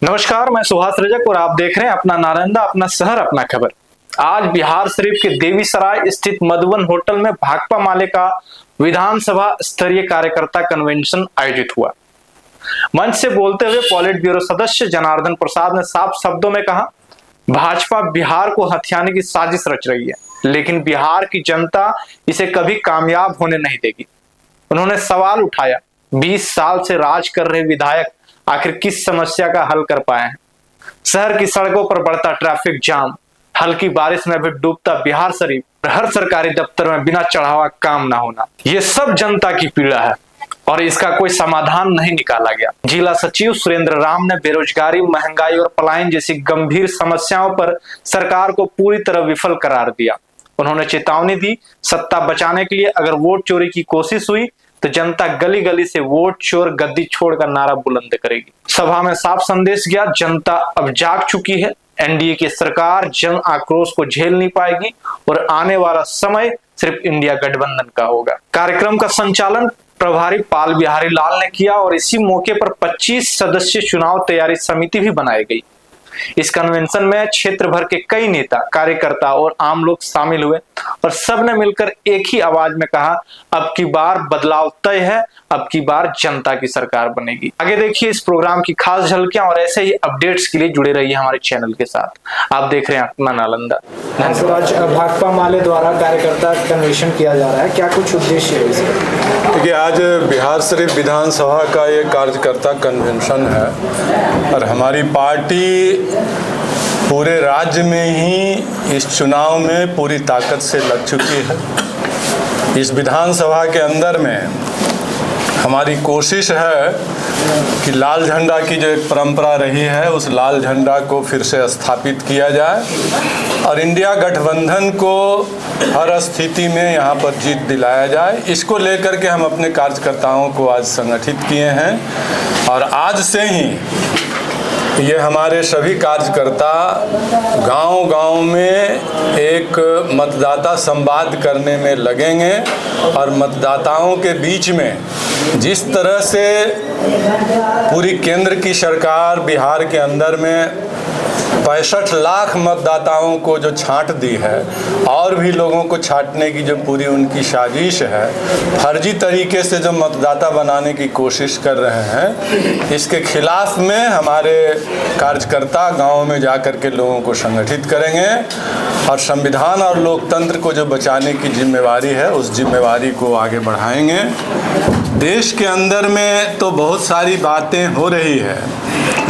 नमस्कार, मैं सुहास रजक और आप देख रहे हैं अपना नालंदा, अपना शहर, अपना खबर। आज बिहार शरीफ के देवीसराय स्थित मधुबन होटल में भाकपा माले का विधानसभा स्तरीय कार्यकर्ता कन्वेंशन आयोजित हुआ। मंच से बोलते हुए पॉलिट ब्यूरो सदस्य जनार्दन प्रसाद ने साफ शब्दों में कहा, भाजपा बिहार को हथियाने की साजिश रच रही है, लेकिन बिहार की जनता इसे कभी कामयाब होने नहीं देगी। उन्होंने सवाल उठाया, 20 साल से राज कर रहे विधायक आखिर किस समस्या का हल कर पाए हैं? शहर की सड़कों पर बढ़ता ट्रैफिक जाम, हल्की बारिश में भी डूबता बिहार शरीफ, हर सरकारी दफ्तर में बिना चढ़ावा काम ना होना, ये सब जनता की पीड़ा है और इसका कोई समाधान नहीं निकाला गया। जिला सचिव सुरेंद्र राम ने बेरोजगारी, महंगाई और पलायन जैसी गंभीर समस्याओं पर सरकार को पूरी तरह विफल करार दिया। उन्होंने चेतावनी दी, सत्ता बचाने के लिए अगर वोट चोरी की कोशिश हुई तो जनता गली गली से वोट चोर गद्दी छोड़ का नारा बुलंद करेगी। सभा में साफ संदेश गया, जनता अब जाग चुकी है। एनडीए की सरकार जन आक्रोश को झेल नहीं पाएगी और आने वाला समय सिर्फ इंडिया गठबंधन का होगा। कार्यक्रम का संचालन प्रभारी पाल बिहारी लाल ने किया और इसी मौके पर 25 सदस्य चुनाव तैयारी समिति भी बनाई गई। इस कन्वेंशन में क्षेत्र भर के कई नेता, कार्यकर्ता और आम लोग शामिल हुए और सबने मिलकर एक ही आवाज में कहा, अब की बार बदलाव तय है, अब की बार जनता की सरकार बनेगी। आगे देखिए इस प्रोग्राम की खास झलकियां और ऐसे ही अपडेट्स के लिए जुड़े रहिए हमारे चैनल के साथ। आप देख रहे हैं अपना नालंदा। आज भाकपा माले द्वारा कार्यकर्ता कन्वेंशन किया जा रहा है, क्या कुछ उद्देश्य है इसका? देखिए, आज बिहार शरीफ विधानसभा का ये कार्यकर्ता कन्वेंशन है और हमारी पार्टी पूरे राज्य में ही इस चुनाव में पूरी ताकत से लग चुकी है। इस विधानसभा के अंदर में हमारी कोशिश है कि लाल झंडा की जो एक परंपरा रही है उस लाल झंडा को फिर से स्थापित किया जाए और इंडिया गठबंधन को हर स्थिति में यहाँ पर जीत दिलाया जाए। इसको लेकर के हम अपने कार्यकर्ताओं को आज संगठित किए हैं और आज से ही ये हमारे सभी कार्यकर्ता गांव-गांव में एक मतदाता संवाद करने में लगेंगे और मतदाताओं के बीच में जिस तरह से पूरी केंद्र की सरकार बिहार के अंदर में 65 लाख मतदाताओं को जो छांट दी है और भी लोगों को छांटने की जो पूरी उनकी साजिश है, फर्जी तरीके से जो मतदाता बनाने की कोशिश कर रहे हैं, इसके खिलाफ में हमारे कार्यकर्ता गांव में जाकर के लोगों को संगठित करेंगे और संविधान और लोकतंत्र को जो बचाने की जिम्मेवारी है उस जिम्मेवारी को आगे बढ़ाएंगे। देश के अंदर में तो बहुत सारी बातें हो रही है,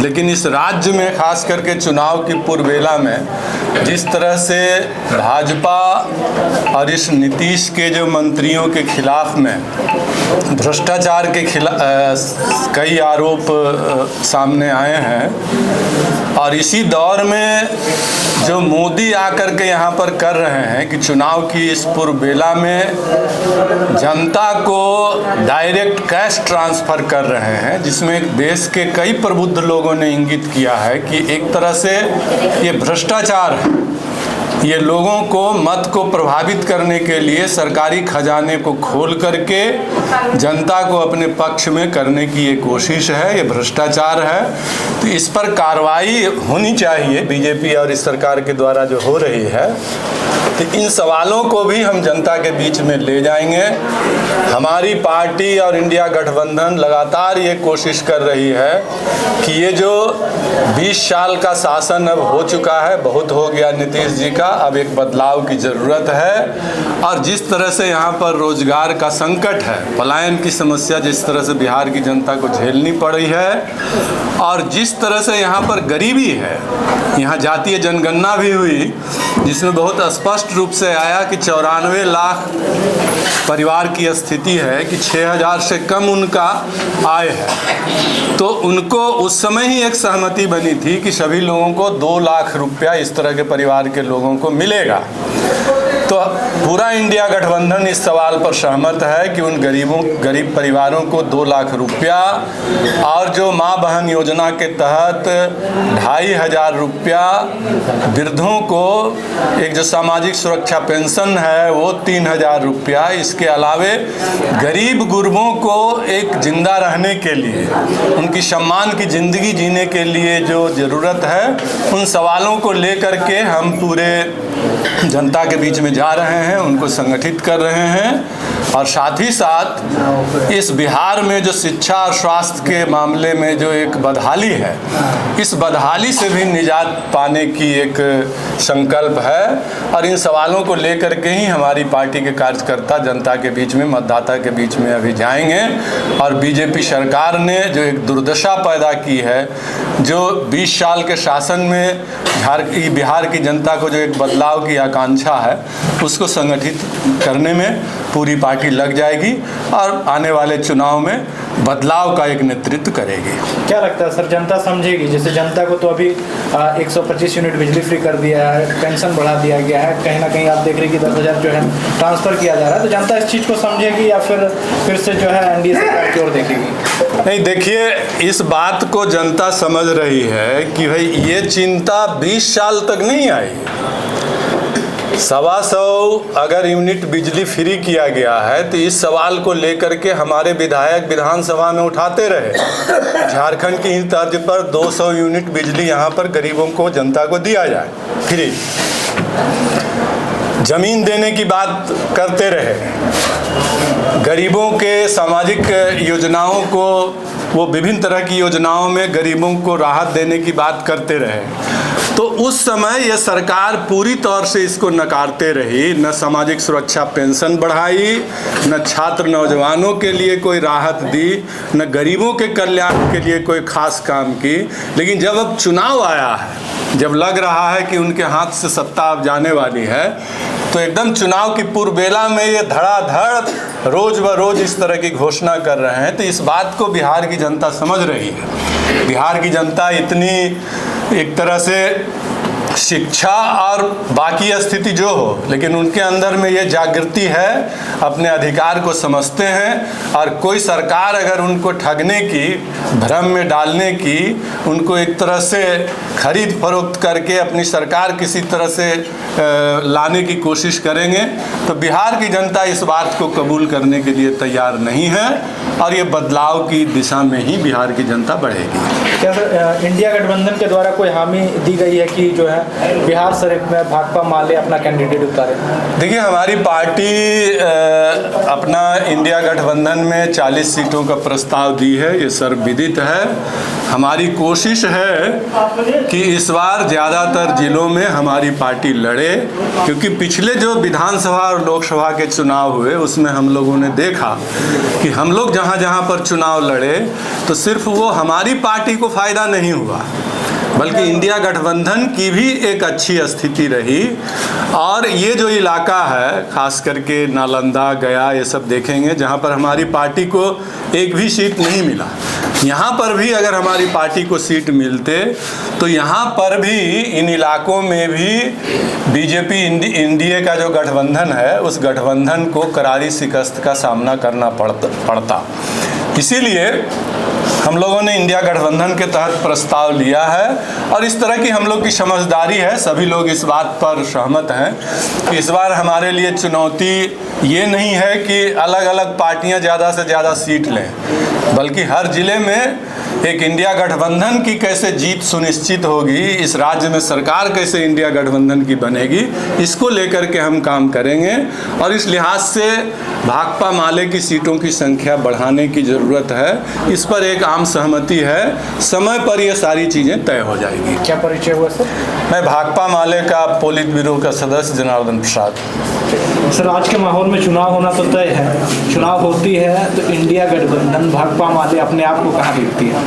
लेकिन इस राज्य में खास करके चुनाव की पूर्वेला में जिस तरह से भाजपा और इस नीतीश के जो मंत्रियों के खिलाफ में भ्रष्टाचार के खिलाफ कई आरोप सामने आए हैं और इसी दौर में जो मोदी आकर के यहाँ पर कर रहे हैं कि चुनाव की इस पूर्वेला में जनता को डायरेक्ट कैश ट्रांसफ़र कर रहे हैं, जिसमें देश के कई प्रबुद्ध लोगों ने इंगित किया है कि एक तरह से ये भ्रष्टाचार है। ये लोगों को मत को प्रभावित करने के लिए सरकारी खजाने को खोल करके जनता को अपने पक्ष में करने की ये कोशिश है, ये भ्रष्टाचार है। तो इस पर कार्रवाई होनी चाहिए बीजेपी और इस सरकार के द्वारा जो हो रही है। तो इन सवालों को भी हम जनता के बीच में ले जाएंगे। हमारी पार्टी और इंडिया गठबंधन लगातार ये कोशिश कर रही है कि ये जो 20 साल का शासन अब हो चुका है, बहुत हो गया नीतीश जी का, अब एक बदलाव की ज़रूरत है। और जिस तरह से यहाँ पर रोजगार का संकट है, पलायन की समस्या जिस तरह से बिहार की जनता को झेलनी पड़ी है और जिस तरह से यहाँ पर गरीबी है, यहाँ जातीय जनगणना भी हुई जिसमें बहुत स्पष्ट रूप से आया कि 94 लाख परिवार की स्थिति है कि 6000 से कम उनका आय है। तो उनको उस समय ही एक सहमति बनी थी कि सभी लोगों को 2 लाख रुपया इस तरह के परिवार के लोगों को मिलेगा। तो तो पूरा इंडिया गठबंधन इस सवाल पर सहमत है कि उन गरीब परिवारों को 2 लाख रुपया और जो माँ बहन योजना के तहत 2,500 रुपया, वृद्धों को एक जो सामाजिक सुरक्षा पेंशन है वो 3,000 रुपया, इसके अलावे गरीब गुरबों को एक जिंदा रहने के लिए, उनकी सम्मान की ज़िंदगी जीने के लिए जो ज़रूरत है, उन सवालों को लेकर के हम पूरे जनता के बीच में जा रहे हैं, उनको संगठित कर रहे हैं। और साथ ही साथ इस बिहार में जो शिक्षा और स्वास्थ्य के मामले में जो एक बदहाली है, इस बदहाली से भी निजात पाने की एक संकल्प है। और इन सवालों को लेकर के ही हमारी पार्टी के कार्यकर्ता जनता के बीच में, मतदाता के बीच में अभी जाएंगे। और बीजेपी सरकार ने जो एक दुर्दशा पैदा की है, जो 20 साल के शासन में बिहार की जनता को जो एक बदलाव की आकांक्षा है, उसको संगठित करने में पूरी पार्टी लग जाएगी और आने वाले चुनाव में बदलाव का एक नेतृत्व करेगी। क्या लगता है सर, जनता समझेगी? जैसे जनता को तो अभी 125 यूनिट बिजली फ्री कर दिया है, पेंशन बढ़ा दिया गया है, कहीं ना कहीं आप देख रहे हैं कि 10,000 जो है ट्रांसफ़र किया जा रहा है, तो जनता इस चीज़ को समझेगी या फिर से जो है एनडीए सरकार की ओर देखेगी? नहीं, देखिए, इस बात को जनता समझ रही है कि भाई ये चिंता 20 साल तक नहीं आई। 125 अगर यूनिट बिजली फ्री किया गया है तो इस सवाल को लेकर के हमारे विधायक विधानसभा में उठाते रहे। झारखंड की ही तर्ज पर 200 यूनिट बिजली यहाँ पर गरीबों को, जनता को दिया जाए फ्री। जमीन देने की बात करते रहे, गरीबों के सामाजिक योजनाओं को, वो विभिन्न तरह की योजनाओं में गरीबों को राहत देने की बात करते रहे। तो उस समय यह सरकार पूरी तौर से इसको नकारते रही, न सामाजिक सुरक्षा पेंशन बढ़ाई, न छात्र नौजवानों के लिए कोई राहत दी, न गरीबों के कल्याण के लिए कोई खास काम की। लेकिन जब अब चुनाव आया है, जब लग रहा है कि उनके हाथ से सत्ता अब जाने वाली है, तो एकदम चुनाव की पूर्व बेला में ये धड़ाधड़ रोज ब रोज इस तरह की घोषणा कर रहे हैं। तो इस बात को बिहार की जनता समझ रही है। बिहार की जनता इतनी एक तरह से शिक्षा और बाकी स्थिति जो हो, लेकिन उनके अंदर में ये जागृति है, अपने अधिकार को समझते हैं। और कोई सरकार अगर उनको ठगने की, भ्रम में डालने की, उनको एक तरह से खरीद फरोख्त करके अपनी सरकार किसी तरह से लाने की कोशिश करेंगे, तो बिहार की जनता इस बात को कबूल करने के लिए तैयार नहीं है। और ये बदलाव की दिशा में ही बिहार की जनता बढ़ेगी। क्या सर, इंडिया गठबंधन के द्वारा कोई हामी दी गई है कि जो है बिहार शरीफ में भाकपा माले अपना कैंडिडेट उतारे? देखिए, हमारी पार्टी अपना इंडिया गठबंधन में 40 सीटों का प्रस्ताव दी है, ये सर्वविदित है। हमारी कोशिश है कि इस बार ज़्यादातर जिलों में हमारी पार्टी लड़े, क्योंकि पिछले जो विधानसभा और लोकसभा के चुनाव हुए उसमें हम लोगों ने देखा कि हम लोग जहाँ जहाँ पर चुनाव लड़े तो सिर्फ वो हमारी पार्टी को फ़ायदा नहीं हुआ, बल्कि इंडिया गठबंधन की भी एक अच्छी स्थिति रही। और ये जो इलाका है, खास करके नालंदा, गया, ये सब देखेंगे जहाँ पर हमारी पार्टी को एक भी सीट नहीं मिला, यहाँ पर भी अगर हमारी पार्टी को सीट मिलते तो यहाँ पर भी इन इलाकों में भी बीजेपी एनडीए का जो गठबंधन है, उस गठबंधन को करारी शिकस्त का सामना करना पड़ता। इसीलिए हम लोगों ने इंडिया गठबंधन के तहत प्रस्ताव लिया है। और इस तरह की हम लोग की समझदारी है, सभी लोग इस बात पर सहमत हैं कि इस बार हमारे लिए चुनौती ये नहीं है कि अलग अलग पार्टियां ज़्यादा से ज़्यादा सीट लें, बल्कि हर ज़िले में एक इंडिया गठबंधन की कैसे जीत सुनिश्चित होगी, इस राज्य में सरकार कैसे इंडिया गठबंधन की बनेगी, इसको लेकर के हम काम करेंगे। और इस लिहाज से भाकपा माले की सीटों की संख्या बढ़ाने की ज़रूरत है, इस पर एक आम सहमति है। समय पर ये सारी चीज़ें तय हो जाएगी। क्या परिचय हुआ सर? मैं भाकपा माले का पोलित ब्यूरो का सदस्य जनार्दन प्रसाद। सर, आज के माहौल में चुनाव होना तो तय है, चुनाव होती है तो इंडिया गठबंधन भाकपा माले अपने आप को कहाँ देखती है?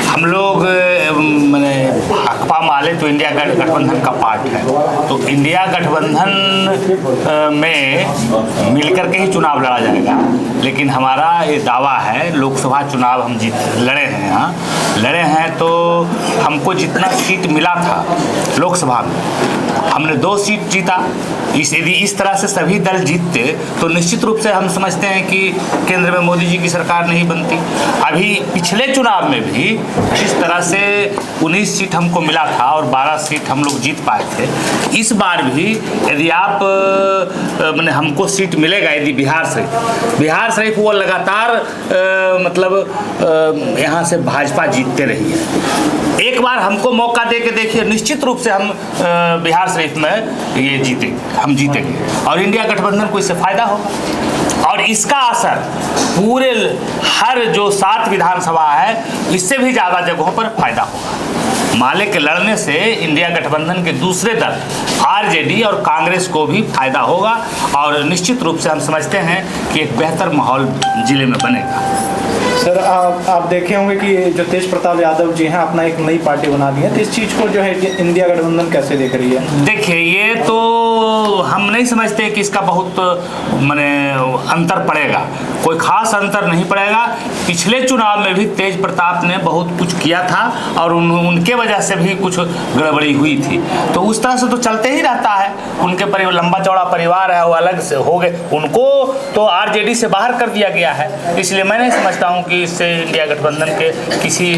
हम लोग मैंने भाकपा माले तो इंडिया गठबंधन का पार्ट है, तो इंडिया गठबंधन में मिलकर के ही चुनाव लड़ा जाएगा। लेकिन हमारा ये दावा है, लोकसभा चुनाव हम लड़े हैं यहाँ, लड़े हैं तो हमको जितना सीट मिला था लोकसभा में, हमने 2 सीट जीता। यदि इस तरह से सभी दल जीतते तो निश्चित रूप से हम समझते हैं कि केंद्र में मोदी जी की सरकार नहीं बनती। अभी पिछले चुनाव में भी जिस तरह से 19 सीट हमको मिला था और 12 सीट हम लोग जीत पाए थे, इस बार भी यदि आप मैंने हमको सीट मिलेगा, यदि बिहार शरीफ वो लगातार यहाँ से भाजपा जीतते रही है। एक बार हमको मौका दे के देखिए, निश्चित रूप से हम बिहार शरीफ में ये जीतेंगे और इंडिया गठबंधन को इससे फायदा होगा और इसका असर पूरे हर जो 7 विधानसभा है इससे भी ज़्यादा जगहों पर फायदा होगा। माले के लड़ने से इंडिया गठबंधन के दूसरे दल आरजेडी और कांग्रेस को भी फायदा होगा और निश्चित रूप से हम समझते हैं कि एक बेहतर माहौल जिले में बनेगा। सर, आप देखे होंगे कि जो तेज प्रताप यादव जी हैं अपना एक नई पार्टी बना दी है, तो इस चीज़ को जो है कि इंडिया गठबंधन कैसे देख रही है? देखिए, ये तो हम नहीं समझते कि इसका बहुत अंतर पड़ेगा, कोई खास अंतर नहीं पड़ेगा। पिछले चुनाव में भी तेज प्रताप ने बहुत कुछ किया था और उनके वजह से भी कुछ गड़बड़ी हुई थी, तो उस तरह से तो चलते ही रहता है। उनके लंबा चौड़ा परिवार है, वो अलग से हो गए, उनको तो आरजेडी से बाहर कर दिया गया है। इसलिए मैं नहीं समझता हूँ कि इससे इंडिया गठबंधन के किसी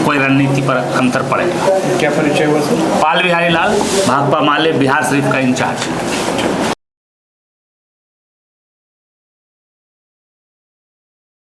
कोई रणनीति पर अंतर पड़ेगा। क्या परिचय हुआ सर? पाल बिहारी लाल, भाकपा माले बिहार शरीफ का इंचार्ज।